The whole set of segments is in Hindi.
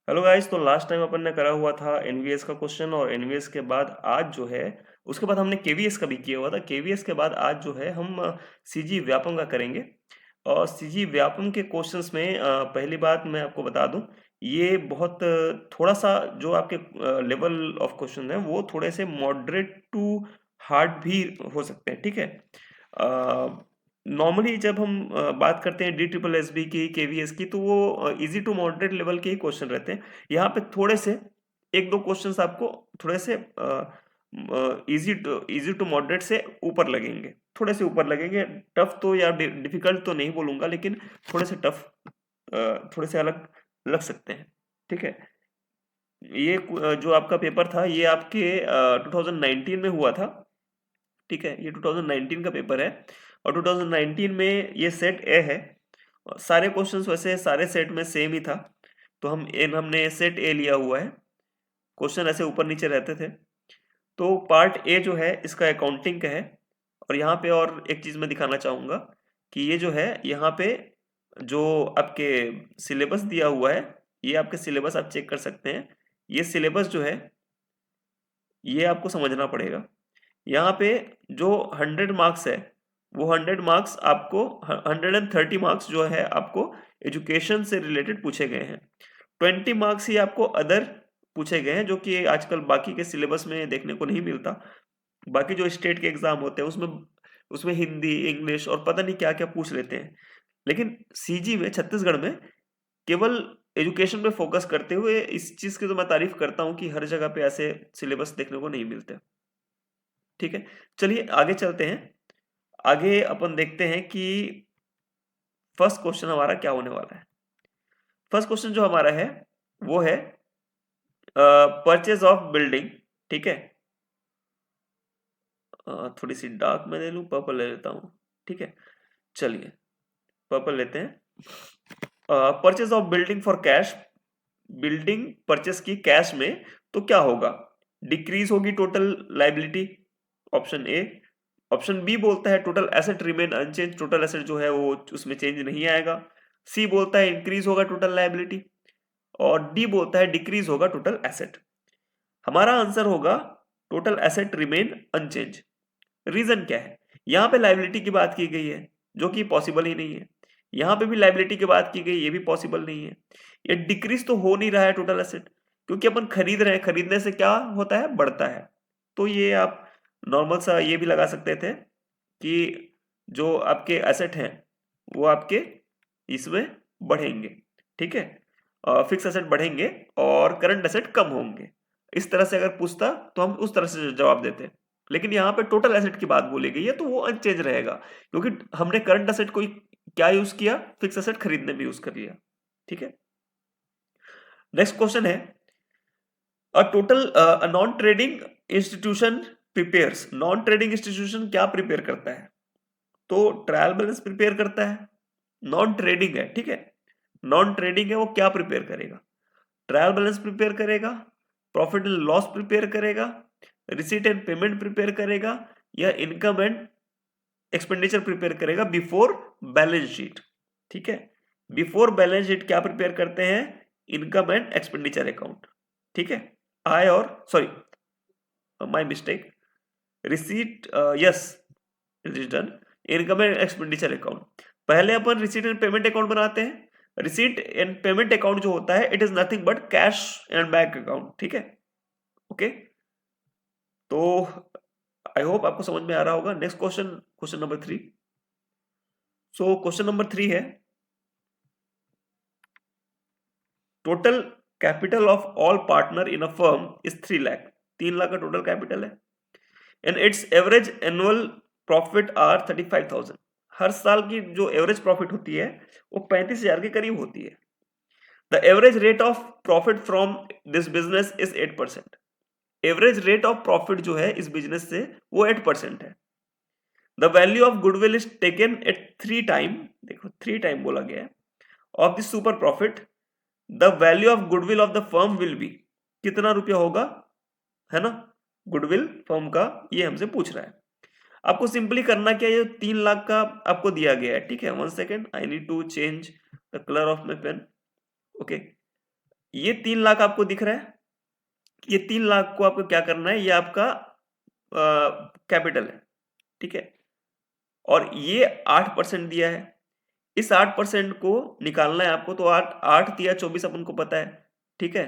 हेलो गाइस, तो लास्ट टाइम अपन ने करा हुआ था एनवीएस का क्वेश्चन, और एनवीएस के बाद आज जो है उसके बाद हमने केवीएस का भी किया हुआ था। केवीएस के बाद आज जो है हम सीजी व्यापम का करेंगे। और सीजी व्यापम के क्वेश्चंस में पहली बात मैं आपको बता दूं, ये बहुत थोड़ा सा जो आपके लेवल ऑफ क्वेश्चन है वो थोड़े से मॉडरेट टू हार्ड भी हो सकते हैं, ठीक है। नॉर्मली जब हम बात करते हैं डी ट्रिपल एस बी की, केवीएस की, तो वो इजी टू मॉडरेट लेवल के ही क्वेश्चन रहते हैं। यहाँ पे थोड़े से एक दो क्वेश्चंस आपको थोड़े से इजी टू मॉडरेट से ऊपर लगेंगे, थोड़े से ऊपर लगेंगे। टफ तो या डिफिकल्ट तो नहीं बोलूंगा, लेकिन थोड़े से टफ, थोड़े से अलग लग सकते हैं, ठीक है। ये जो आपका पेपर था ये आपके 2019 में हुआ था, ठीक है। ये 2019 का पेपर है, और 2019 में ये सेट ए है। सारे क्वेश्चंस वैसे सारे सेट में सेम ही था, तो हमने सेट ए लिया हुआ है। क्वेश्चन ऐसे ऊपर नीचे रहते थे। तो पार्ट ए जो है इसका अकाउंटिंग का है। और यहाँ पे और एक चीज मैं दिखाना चाहूंगा कि ये जो है यहाँ पे जो आपके सिलेबस दिया हुआ है, ये आपके सिलेबस आप चेक कर सकते हैं। ये सिलेबस जो है ये आपको समझना पड़ेगा। यहाँ पे जो 100 मार्क्स है, वो 100 मार्क्स आपको 130 मार्क्स जो है आपको एजुकेशन से रिलेटेड पूछे गए हैं। 20 मार्क्स ही आपको अदर पूछे गए हैं, जो कि आजकल बाकी के सिलेबस में देखने को नहीं मिलता। बाकी जो स्टेट के एग्जाम होते हैं उसमें उसमें हिंदी, इंग्लिश और पता नहीं क्या क्या पूछ लेते हैं। लेकिन सीजी में, छत्तीसगढ़ में, केवल एजुकेशन पे फोकस करते हुए इस चीज की तो मैं तारीफ करता हूँ कि हर जगह पे ऐसे सिलेबस देखने को नहीं मिलते, ठीक है। चलिए आगे चलते हैं। आगे अपन देखते हैं कि फर्स्ट क्वेश्चन हमारा क्या होने वाला है। फर्स्ट क्वेश्चन जो हमारा है वो है परचेज ऑफ बिल्डिंग, ठीक है। थोड़ी सी डार्क में ले लूं, पर्पल ले लेता हूं, ठीक है। चलिए पर्पल लेते हैं। Purchase of building for cash, building purchase की कैश में, तो क्या होगा? डिक्रीज होगी total liability, option A. Option B बोलता है total asset remain unchanged, total asset जो है वो उसमें चेंज नहीं आएगा। सी बोलता है इंक्रीज होगा टोटल लाइबिलिटी, और डी बोलता है डिक्रीज होगा टोटल एसेट। हमारा आंसर होगा total asset remain unchanged. Reason क्या है? यहां पे लाइबिलिटी की बात की गई है, जो कि पॉसिबल ही नहीं है। यहां पे भी लाइबिलिटी की बात की गई, ये भी पॉसिबल नहीं है। ये डिक्रीज तो हो नहीं रहा है टोटल एसेट, क्योंकि अपन खरीद रहे हैं, खरीदने से क्या होता है? बढ़ता है। तो ये आप नॉर्मल सा ये भी लगा सकते थे कि जो आपके एसेट हैं वो आपके इसमें बढ़ेंगे, ठीक है। फिक्स एसेट बढ़ेंगे और करंट एसेट कम होंगे। इस तरह से अगर पूछता तो हम उस तरह से जवाब देते। लेकिन यहाँ पे टोटल एसेट की बात बोली गई है, तो वो अनचेंज रहेगा, क्योंकि हमने करंट एसेट को क्या यूज किया? फिक्स एसेट खरीदने में यूज कर लिया, ठीक है। नेक्स्ट क्वेश्चन है, non trading institution prepares. Non trading institution क्या प्रिपेयर करता है? तो ट्रायल बैलेंस प्रिपेयर करता है। नॉन ट्रेडिंग है, ठीक है। नॉन ट्रेडिंग है, वो क्या प्रिपेयर करेगा? ट्रायल बैलेंस प्रिपेयर करेगा, प्रॉफिट एंड लॉस प्रिपेयर करेगा, रिसीट एंड पेमेंट प्रिपेयर करेगा, या इनकम एंड एक्सपेंडिचर प्रिपेयर करेगा बिफोर बैलेंस शीट, ठीक है। बिफोर बैलेंस शीट क्या प्रिपेयर करते हैं? इनकम एंड एक्सपेंडिचर अकाउंट, ठीक है। आय और sorry, my mistake, receipt, yes, it is done. Income and expenditure account, पहले अपन रिसीट एंड पेमेंट अकाउंट बनाते हैं। रिसीट एंड पेमेंट अकाउंट जो होता है, it is nothing but cash and bank account, ठीक है। ओके, तो आई होप आपको समझ में आ रहा होगा। Next question, question number 3। So question number 3 है, total capital of all partner in a firm is 3 lakh. 3 lakh का टोटल कैपिटल है, and its average annual profit are 35,000। हर साल की जो एवरेज प्रॉफिट होती है वो 35,000 के करीब होती है। The average rate of profit from this business is 8%। Average rate of profit जो है इस बिजनेस से वो 8% है। The value of goodwill is taken at 3 time, देखो 3 टाइम बोला गया है, of this super profit. The value of goodwill of the firm will be, कितना रुपया होगा, है ना। गुडविल फर्म का ये हमसे पूछ रहा है। आपको सिंपली करना क्या है, ये 3 लाख का आपको दिया गया है, ठीक है। 1 second, I need to change the colour of my pen. Okay, ये 3 लाख आपको दिख रहा है, ये 3 लाख को आपको क्या करना है, ये आपका कैपिटल है, ठीक है, और ये 8% दिया है। इस 8% को निकालना है आपको, तो 8 दिया 24 अपन को पता है, ठीक है।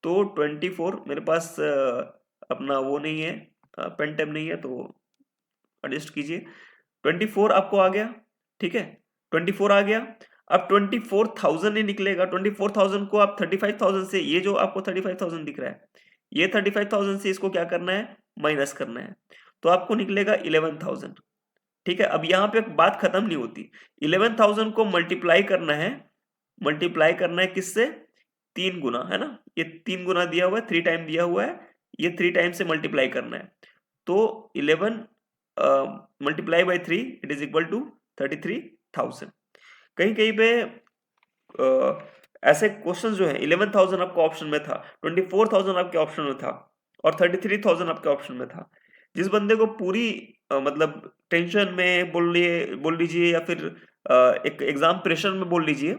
तो 24 मेरे पास अपना वो नहीं है, पेन टैब नहीं है, तो एडजस्ट कीजिए। 24 आपको आ गया, ठीक है, 24 आ गया। अब 24,000 ही निकलेगा। 24,000 को आप 35,000 से, ये जो आपको 35,000 दिख रहा है, ये 35,000 से इसको क्या करना है, माइनस करना है, तो आपको निकलेगा 11,000, ठीक है। अब यहाँ पे बात खत्म नहीं होती। 11,000 को मल्टीप्लाई करना है, मल्टीप्लाई करना है किससे, 3 गुना, है ना, ये 3 गुना दिया हुआ है, 3 टाइम दिया हुआ है, ये 3 टाइम से मल्टीप्लाई करना है, तो 11 multiply by 3 it is equal to 33,000। कहीं कहीं पे ऐसे क्वेश्चंस जो है, 11,000 आपका ऑप्शन में था, 24,000 आपके ऑप्शन में था, और 33,000 आपके ऑप्शन में था। जिस बंदे को पूरी मतलब टेंशन में बोल लीजिए, या फिर एक एग्जाम प्रेशर में बोल लीजिए,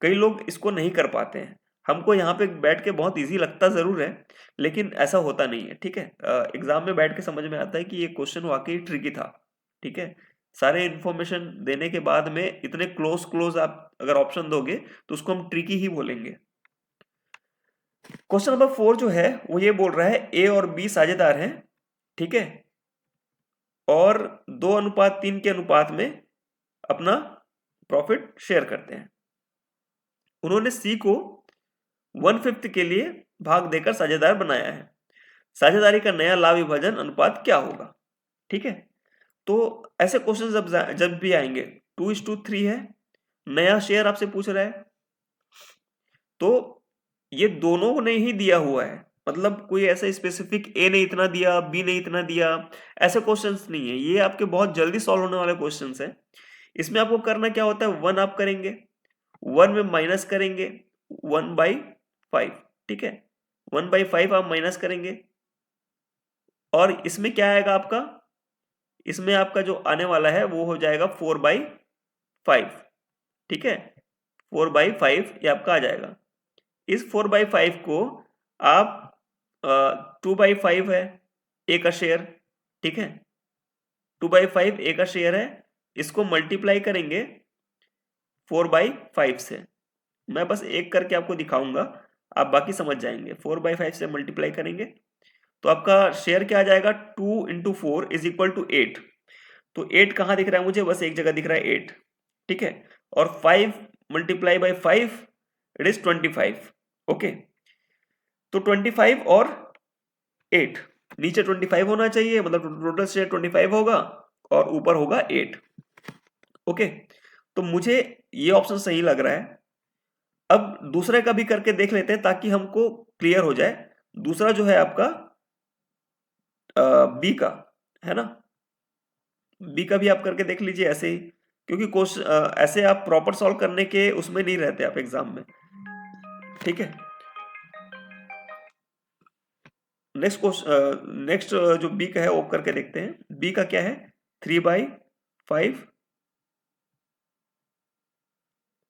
कई लोग इसको नहीं कर पाते हैं। हमको यहाँ पे बैठ के बहुत इजी लगता जरूर है, लेकिन ऐसा होता नहीं है, ठीक है। एग्जाम में बैठ के समझ में आता है कि ये क्वेश्चन वाकई ट्रिकी था, ठीक है। सारे इन्फॉर्मेशन देने के बाद में इतने क्लोज आप अगर ऑप्शन दोगे तो उसको हम ट्रिकी ही बोलेंगे। क्वेश्चन नंबर 4 जो है वो ये बोल रहा है ए और बी साझेदार हैं, ठीक है, और 2:3 के अनुपात में अपना प्रॉफिट शेयर करते हैं। उन्होंने सी को 1/5 के लिए भाग देकर साझेदार बनाया है। साझेदारी का नया लाभ विभाजन अनुपात क्या होगा, ठीक है। तो ऐसे क्वेश्चन जब भी आएंगे, 2:3 है, नया शेयर आपसे पूछ रहा है, तो ये दोनों ने ही दिया हुआ है, मतलब कोई ऐसा स्पेसिफिक ए ने इतना दिया, बी ने इतना दिया, ऐसे क्वेश्चंस नहीं है। ये आपके बहुत जल्दी सॉल्व होने वाले क्वेश्चंस हैं। इसमें आपको करना क्या होता है, 1 आप करेंगे, 1 में माइनस करेंगे 1/5, ठीक है, 1/5 आप माइनस करेंगे, और इसमें क्या आएगा आपका, इसमें आपका जो आने वाला है वो हो जाएगा 4/5, ठीक है, 4/5 ये आपका आ जाएगा। इस 4/5 को आप 2/5 है ए का शेयर, ठीक है, 2/5 ए का शेयर है, इसको मल्टीप्लाई करेंगे 4/5 से। मैं बस एक करके आपको दिखाऊंगा, आप बाकी समझ जाएंगे। 4/5 से मल्टीप्लाई करेंगे तो आपका शेयर क्या आ जाएगा, 2 इंटू 4 इज इक्वल टू 8। तो 8 कहाँ दिख रहा है मुझे, बस एक जगह दिख रहा है 8, ठीक है, और 5 multiply by 5 it is 25, okay. तो 25 और 8, नीचे 25 होना चाहिए, मतलब टोटल शेयर 25 होगा और ऊपर होगा 8, ओके। तो मुझे ये ऑप्शन सही लग रहा है। अब दूसरे का भी करके देख लेते हैं ताकि हमको क्लियर हो जाए। दूसरा जो है आपका बी का, है ना, बी का भी आप करके देख लीजिए ऐसे ही, क्योंकि क्वेश्चन ऐसे आप प्रॉपर सॉल्व करने के उसमें नहीं रहते आप एग्जाम में, ठीक है। नेक्स्ट जो बी का है वो करके देखते हैं। बी का क्या है, 3/5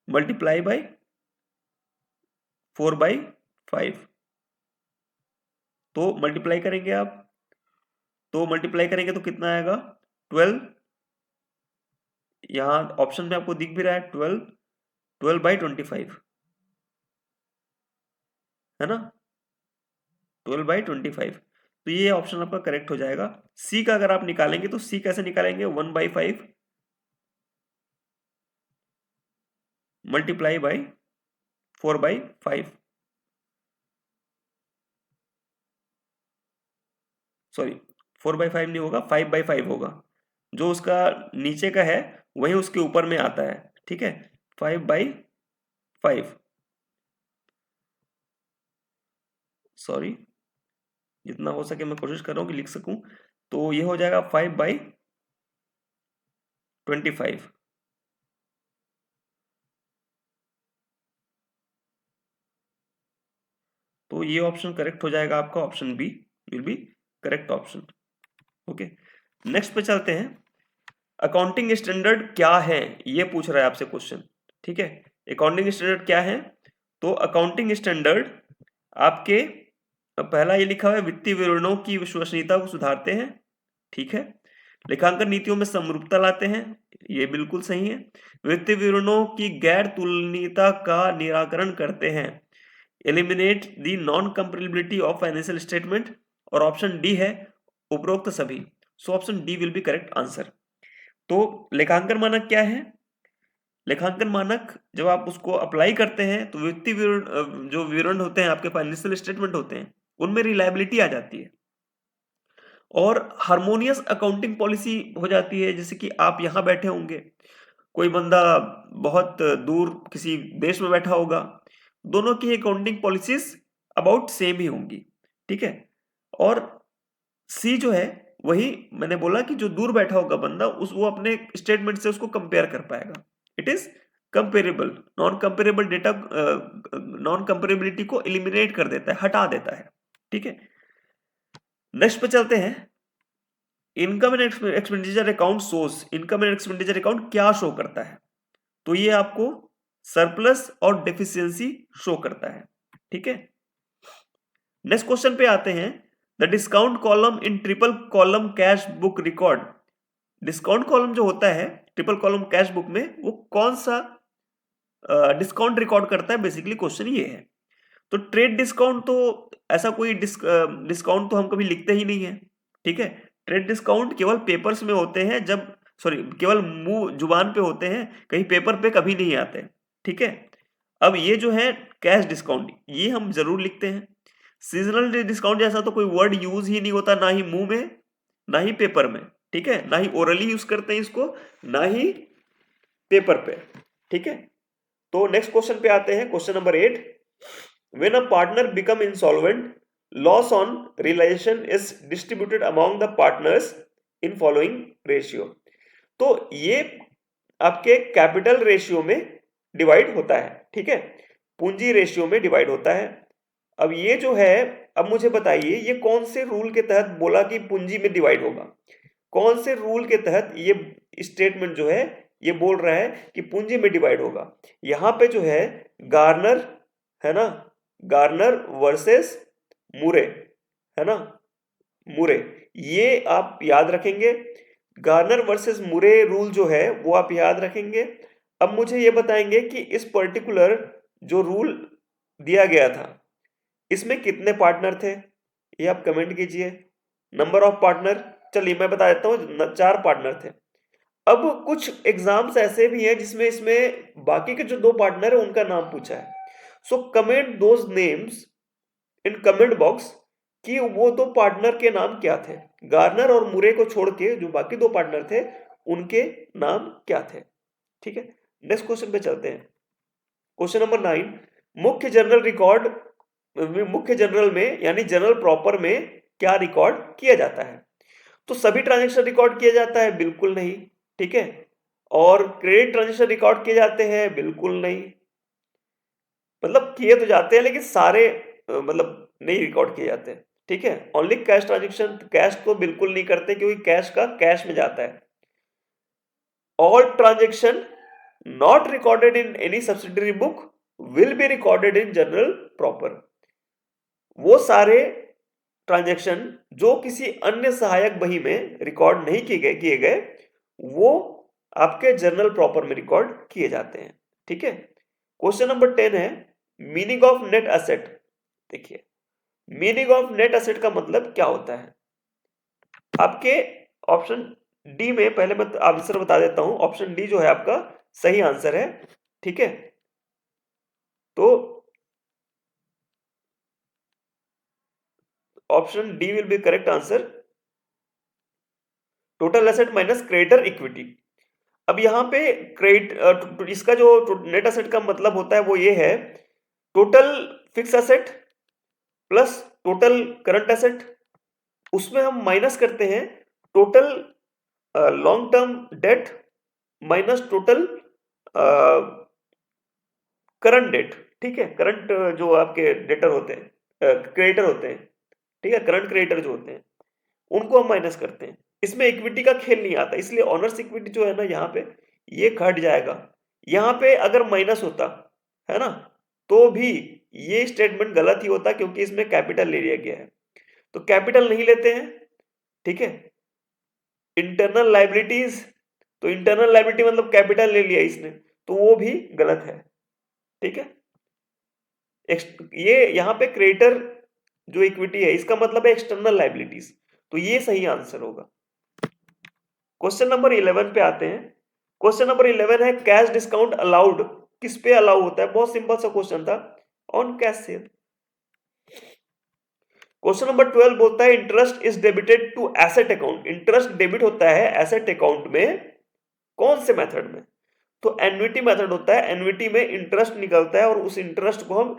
मल्टीप्लाई बाई 4/5, तो मल्टीप्लाई करेंगे आप, तो मल्टीप्लाई करेंगे तो कितना आएगा, 12, यहां ऑप्शन में आपको दिख भी रहा है 12/25, है ना, 12/25। तो ये ऑप्शन आपका करेक्ट हो जाएगा। सी का अगर आप निकालेंगे तो सी कैसे निकालेंगे, 1/5 मल्टीप्लाई बाई 4/5, सॉरी 4/5 नहीं होगा, 5/5 होगा। जो उसका नीचे का है वही उसके ऊपर में आता है, ठीक है, 5/5, सॉरी, जितना हो सके मैं कोशिश कर रहा हूं कि लिख सकूं। तो ये हो जाएगा 5/25, तो ये ऑप्शन करेक्ट हो जाएगा आपका, option B will be correct option, okay. Next पे चलते हैं। अकाउंटिंग स्टैंडर्ड क्या है, ये पूछ रहा है आपसे क्वेश्चन, ठीक है। अकाउंटिंग स्टैंडर्ड क्या है, तो अकाउंटिंग स्टैंडर्ड आपके पहला ये लिखा हुआ है, वित्तीय विवरणों की विश्वसनीयता को सुधारते हैं, ठीक है। लेखांकन नीतियों में समरूपता लाते हैं, ये बिल्कुल सही है। वित्तीय विवरणों की गैर तुलनीयता का निराकरण करते हैं, eliminate the non comparability of financial statement, और ऑप्शन डी है उपरोक्त सभी। So option D will be correct answer. तो लेखांकन मानक क्या है? लेखांकन मानक जब आप उसको अप्लाई करते हैं तो वित्तीय विवरण, जो विवरण होते हैं आपके फाइनेंशियल स्टेटमेंट होते हैं, उनमें रिलायबिलिटी आ जाती है और हार्मोनियस अकाउंटिंग पॉलिसी हो जाती है। जैसे कि आप यहां बैठे होंगे, कोई बंदा बहुत दूर किसी देश में बैठा होगा, दोनों की अकाउंटिंग पॉलिसीज अबाउट सेम ही होंगी, ठीक है। और सी जो है, वही मैंने बोला कि जो दूर बैठा होगा बंदा, उस वो अपने स्टेटमेंट से उसको कंपेयर कर पाएगा। It is comparable. Non comparable data, non comparability को एलिमिनेट कर देता है, हटा देता है, ठीक है। नेक्स्ट पे चलते हैं। Income and expenditure account source, income and expenditure account क्या शो करता है? तो ये आपको सरप्लस और डेफिशिएंसी शो करता है, ठीक है। नेक्स्ट क्वेश्चन पे आते हैं। The discount column in triple column cash book record, discount column जो होता है ट्रिपल कॉलम कैश बुक में, वो कौन सा डिस्काउंट रिकॉर्ड करता है? बेसिकली क्वेश्चन ये है। तो ट्रेड डिस्काउंट, तो ऐसा कोई डिस्काउंट तो हम कभी लिखते ही नहीं है, ठीक है। ट्रेड डिस्काउंट केवल पेपर्स में होते हैं, जब सॉरी केवल मुंह जुबान पे होते हैं, कहीं पेपर पे कभी नहीं आते, ठीक है। अब ये जो है कैश डिस्काउंट, ये हम जरूर लिखते हैं। सीजनल डिस्काउंट जैसा तो कोई वर्ड यूज ही नहीं होता, ना ही मुंह में ना ही पेपर में, ठीक है। ना ही ओरली यूज करते हैं इसको, ना ही पेपर पे, ठीक है। तो नेक्स्ट क्वेश्चन पे आते हैं, question number 8। When a partner become insolvent, loss on realisation is distributed among the partners in following ratio. तो ये आपके कैपिटल रेशियो में डिवाइड होता है, ठीक है, पूंजी रेशियो में डिवाइड होता है। अब ये जो है, अब मुझे बताइए ये कौन से रूल के तहत बोला कि पूंजी में डिवाइड होगा? कौन से रूल के तहत ये स्टेटमेंट जो है ये बोल रहा है कि पूंजी में डिवाइड होगा? यहां पे जो है गार्नर है ना, गार्नर वर्सेस मुरे, है ना, मुरे, ये आप याद रखेंगे। गार्नर वर्सेस मुरे रूल जो है वो आप याद रखेंगे। अब मुझे ये बताएंगे कि इस पर्टिकुलर जो रूल दिया गया था, इसमें कितने पार्टनर थे? ये आप कमेंट कीजिए। नंबर ऑफ पार्टनर, चलिए मैं बता देता हूँ, 4 पार्टनर थे। अब कुछ एग्जाम्स ऐसे भी हैं जिसमें इसमें बाकी के जो 2 पार्टनर है उनका नाम पूछा है। So comment those names in comment box कि वो 2 पार्टनर के नाम क्या थे। गार्नर और मुरे को छोड़ के जो बाकी 2 पार्टनर थे उनके नाम क्या थे, ठीक है। नेक्स्ट क्वेश्चन पे चलते हैं। Question number 9। मुख्य जनरल रिकॉर्ड, मुख्य जनरल में यानी जनरल प्रॉपर में क्या रिकॉर्ड किया जाता है? तो सभी ट्रांजैक्शन रिकॉर्ड किया जाता है? बिल्कुल नहीं, ठीक है। और क्रेडिट ट्रांजैक्शन रिकॉर्ड किए जाते हैं? बिल्कुल नहीं, मतलब किए तो जाते हैं लेकिन सारे मतलब नहीं रिकॉर्ड किए जाते हैं, ठीक है। ओनली कैश ट्रांजैक्शन, कैश तो बिल्कुल नहीं करते क्योंकि कैश का कैश में जाता है। All transaction not recorded in any subsidiary book will be recorded in general proper. वो सारे ट्रांजैक्शन जो किसी अन्य सहायक बही में रिकॉर्ड नहीं किए गए वो आपके जर्नल प्रॉपर में रिकॉर्ड किए जाते हैं, ठीक है। क्वेश्चन नंबर 10 है मीनिंग ऑफ नेट एसेट। देखिए मीनिंग ऑफ नेट एसेट का मतलब क्या होता है? आपके ऑप्शन डी में, पहले मैं आंसर बता देता हूं, ऑप्शन डी जो है आपका सही आंसर है, ठीक है। तो option D will be correct answer, total asset minus creditor equity. अब यहां पे क्रेडिट, इसका जो नेट एसेट का मतलब होता है वो ये है, total fix asset plus total current asset, उसमें हम माइनस करते हैं total long term debt minus total current debt, ठीक है। करंट जो आपके डेटर होते हैं, क्रेडिटर होते हैं, ठीक है, करंट क्रेडिटर जो होते हैं उनको हम माइनस करते हैं। इसमें इक्विटी का खेल नहीं आता, इसलिए ऑनर्स इक्विटी जो है ना यहाँ पे ये घट जाएगा। यहाँ पे अगर माइनस होता है ना, तो भी ये स्टेटमेंट गलत ही होता, क्योंकि इसमें कैपिटल ले लिया गया है। तो कैपिटल नहीं लेते हैं, ठीक है। इंटरनल लाइबिलिटीज, तो इंटरनल लाइबिलिटी मतलब कैपिटल ले लिया इसने, तो वो भी गलत है, ठीक है। ये यहां पे क्रेडिटर जो इक्विटी है इसका मतलब है एक्सटर्नल लाइबिलिटीज, तो ये सही आंसर होगा। क्वेश्चन नंबर 11 पे आते हैं। क्वेश्चन नंबर 11 है कैश डिस्काउंट अलाउड किस पे अलाउ होता है? बहुत सिंपल सा क्वेश्चन था, on cash sale. Question number 12 बोलता है interest is debited to asset account. Interest debit होता है एसेट अकाउंट में, कौन से मेथड में? तो एन्युटी मेथड होता है, एन्युटी में इंटरेस्ट निकलता है और उस इंटरेस्ट को हम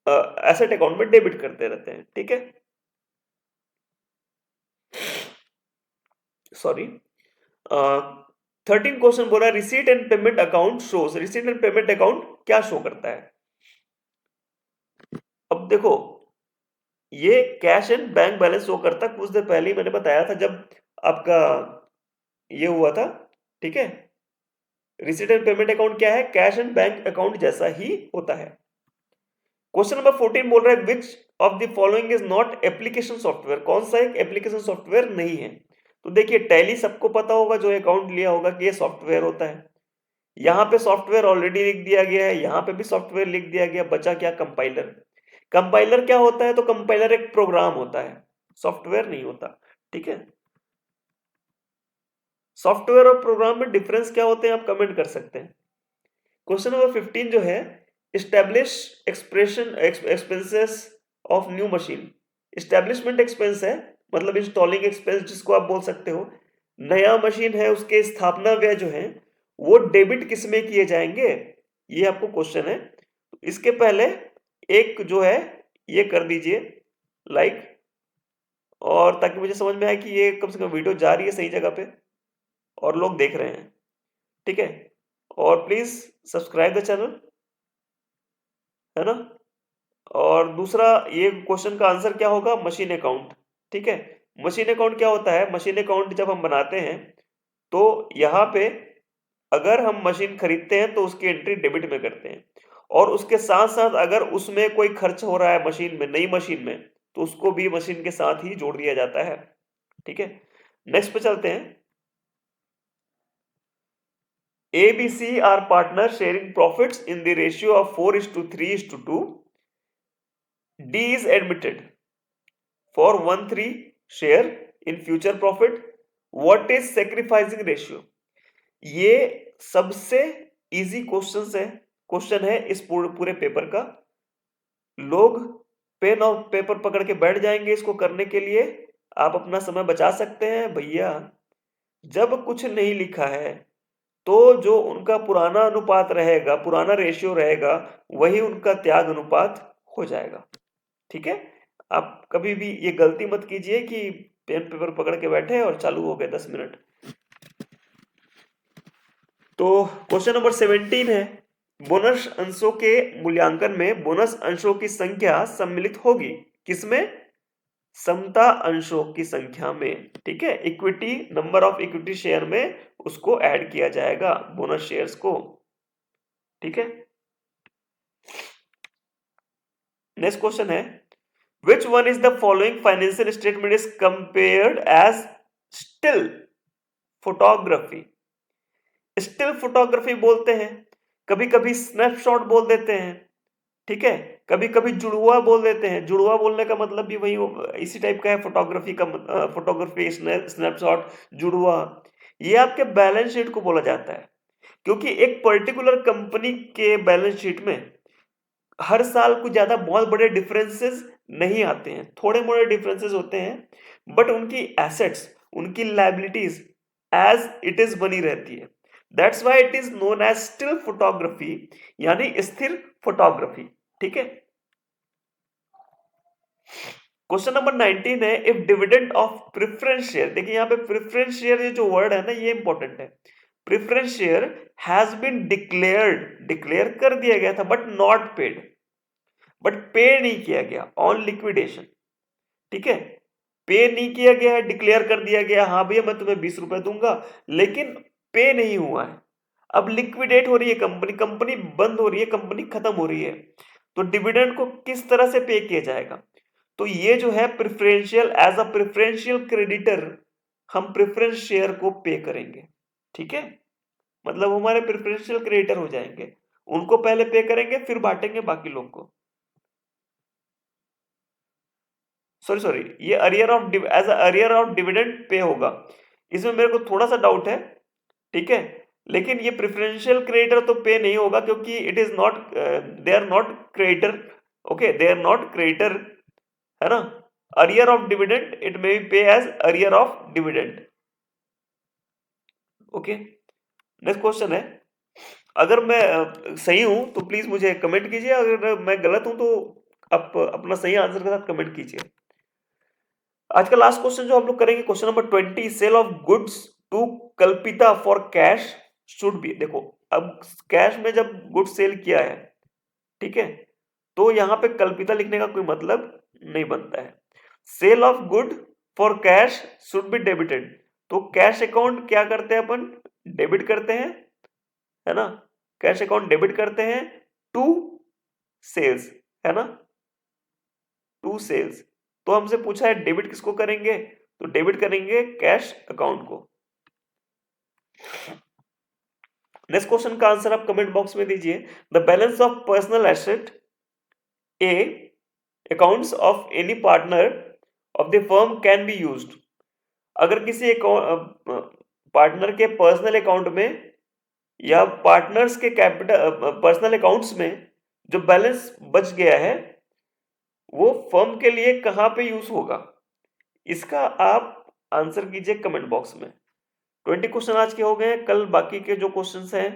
एसेट अकाउंट में डेबिट करते रहते हैं, ठीक है। सॉरी, 13 क्वेश्चन बोला receipt and payment account shows. Receipt and payment account क्या शो करता है? अब देखो, ये cash and bank balance show करता है। कुछ देर पहले ही मैंने बताया था जब आपका ये हुआ था, ठीक है। रिसीट एंड पेमेंट अकाउंट क्या है? कैश एंड बैंक अकाउंट जैसा ही होता है। क्वेश्चन नंबर 14 बोल रहा है which of the following is not application software. कौन सा एक एप्लीकेशन सॉफ्टवेयर नहीं है? तो देखिए टैली सबको पता होगा, जो अकाउंट लिया होगा कि ये सॉफ्टवेयर होता है। यहां पे सॉफ्टवेयर ऑलरेडी लिख दिया गया है, यहां पे भी सॉफ्टवेयर लिख दिया गया, बचा क्या? कंपाइलर। कंपाइलर क्या होता है? तो कंपाइलर एक प्रोग्राम होता है, सॉफ्टवेयर नहीं होता, ठीक है। सॉफ्टवेयर और प्रोग्राम में डिफरेंस क्या होते हैं आप कमेंट कर सकते हैं। क्वेश्चन नंबर 15 जो है establish expression expenses of new machine. Establishment expense है, मतलब इंस्टॉलिंग एक्सपेंस जिसको आप बोल सकते हो। नया मशीन है उसके स्थापना व्यय जो है वो डेबिट किस में किए जाएंगे, ये आपको क्वेश्चन है। इसके पहले एक जो है ये कर दीजिए लाइक, और ताकि मुझे समझ में आए कि ये कम से कम वीडियो जा रही है सही जगह पे और लोग देख रहे हैं, ठीक है। और प्लीज सब्सक्राइब द चैनल, है ना। और दूसरा ये क्वेश्चन का आंसर क्या होगा? मशीन अकाउंट, ठीक है। मशीन अकाउंट क्या होता है? मशीन अकाउंट जब हम बनाते हैं तो यहाँ पे अगर हम मशीन खरीदते हैं तो उसकी एंट्री डेबिट में करते हैं, और उसके साथ साथ अगर उसमें कोई खर्च हो रहा है मशीन में, नई मशीन में, तो उसको भी मशीन के साथ ही जोड़ दिया जाता है, ठीक है। नेक्स्ट पे चलते हैं। ABC are partner sharing profits in the ratio of 4:3:2. D is admitted for 1:3 share in future profit. What is sacrificing ratio? ये सबसे इजी क्वेश्चन है इस पूरे पेपर का। लोग पेन और पेपर पकड़ के बैठ जाएंगे इसको करने के लिए। आप अपना समय बचा सकते हैं भैया। जब कुछ नहीं लिखा है तो जो उनका पुराना अनुपात रहेगा, पुराना रेशियो रहेगा, वही उनका त्याग अनुपात हो जाएगा, ठीक है। आप कभी भी ये गलती मत कीजिए कि पेन पेपर पकड़ के बैठे और चालू हो गए 10 मिनट। तो क्वेश्चन नंबर 17 है बोनस अंशों के मूल्यांकन में बोनस अंशों की संख्या सम्मिलित होगी किसमें? समता अंशों की संख्या में, ठीक है। Equity, number of equity share में उसको ऐड किया जाएगा बोनस शेयर्स को, ठीक है। नेक्स्ट क्वेश्चन है which one is the following financial statement is compared as still photography. Still photography बोलते हैं, कभी कभी स्नैपशॉट बोल देते हैं, ठीक है। कभी कभी जुड़वा बोल देते हैं। जुड़वा बोलने का मतलब भी वही इसी टाइप का है, फोटोग्राफी का फोटोग्राफी, स्नैपशॉट, जुड़वा। ये आपके बैलेंस शीट को बोला जाता है, क्योंकि एक पर्टिकुलर कंपनी के बैलेंस शीट में हर साल कुछ ज्यादा बहुत बड़े डिफरेंसेस नहीं आते हैं, थोड़े मोड़े डिफरेंसेस होते हैं, बट उनकी एसेट्स, उनकी लायबिलिटीज एज इट इज बनी रहती है। That's why it is known as still photography, यानी स्थिर फोटोग्राफी, ठीक है। क्वेश्चन नंबर 19 है if dividend of preference share. देखिए यहाँ पे प्रेफरेंस शेयर ये जो वर्ड है ना ये इंपॉर्टेंट है। Preference share has been declared, declare कर दिया गया था बट नॉट पेड, बट पे नहीं किया गया ऑन लिक्विडेशन, ठीक है। पे नहीं किया गया है, डिक्लेयर कर दिया गया हाँ भैया मैं तुम्हें 20 रुपए दूंगा, लेकिन पे नहीं हुआ है। अब लिक्विडेट हो रही है कंपनी, कंपनी बंद हो रही है, कंपनी खत्म हो रही है, तो डिविडेंड को किस तरह से पे किया जाएगा? तो ये जो है preferential, as a preferential creditor हम प्रेफरेंस शेयर को पे करेंगे, ठीक है? मतलब हमारे प्रेफरेंशियल क्रेडिटर हो जाएंगे, उनको पहले पे करेंगे फिर बांटेंगे बाकी लोग को। सॉरी, ये arrear of as arrear of dividend पे होगा। इसमें मेरे को थोड़ा सा डाउट है, ठीक है? लेकिन ये प्रेफरेंशियल क्रेडिटर तो पे नहीं होगा क्योंकि it is not, they are not creditor, okay, they are not creditor, है ना? Arrear of dividend it may be pay as arrear of dividend, okay. Next question है, अगर मैं सही हूं तो प्लीज मुझे कमेंट कीजिए, अगर मैं गलत हूं तो आप अपना सही आंसर के साथ कमेंट कीजिए। आज का लास्ट क्वेश्चन जो हम लोग करेंगे, question number 20, sale of goods to Kalpita for cash should be. देखो, अब कैश में जब गुड्स सेल किया है, ठीक है, तो यहां पे कल्पिता लिखने का कोई मतलब नहीं बनता है। Sale of good for cash should be debited, तो कैश अकाउंट क्या करते हैं अपन? डेबिट करते हैं, है ना? कैश अकाउंट डेबिट करते हैं टू सेल्स, है ना? To sales. तो हमसे पूछा है डेबिट किसको करेंगे, तो डेबिट करेंगे कैश अकाउंट को। नेक्स्ट क्वेश्चन का आंसर आप कमेंट बॉक्स में दीजिए। The balance of personal asset A accounts of any partner of the firm can be used. अगर किसी पार्टनर के पर्सनल अकाउंट में या पार्टनर्स के कैपिटल पर्सनल अकाउंट्स में जो बैलेंस बच गया है वो फर्म के लिए कहां पे यूज होगा, इसका आप आंसर कीजिए कमेंट बॉक्स में। 20 क्वेश्चन आज के हो गए, कल बाकी के जो क्वेश्चंस हैं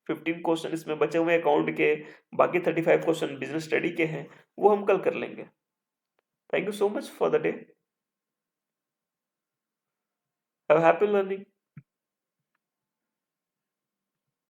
15 क्वेश्चन इसमें बचे हुए अकाउंट के, बाकी 35 क्वेश्चन बिजनेस स्टडी के हैं, वो हम कल कर लेंगे। Thank you so much for the day, have happy learning.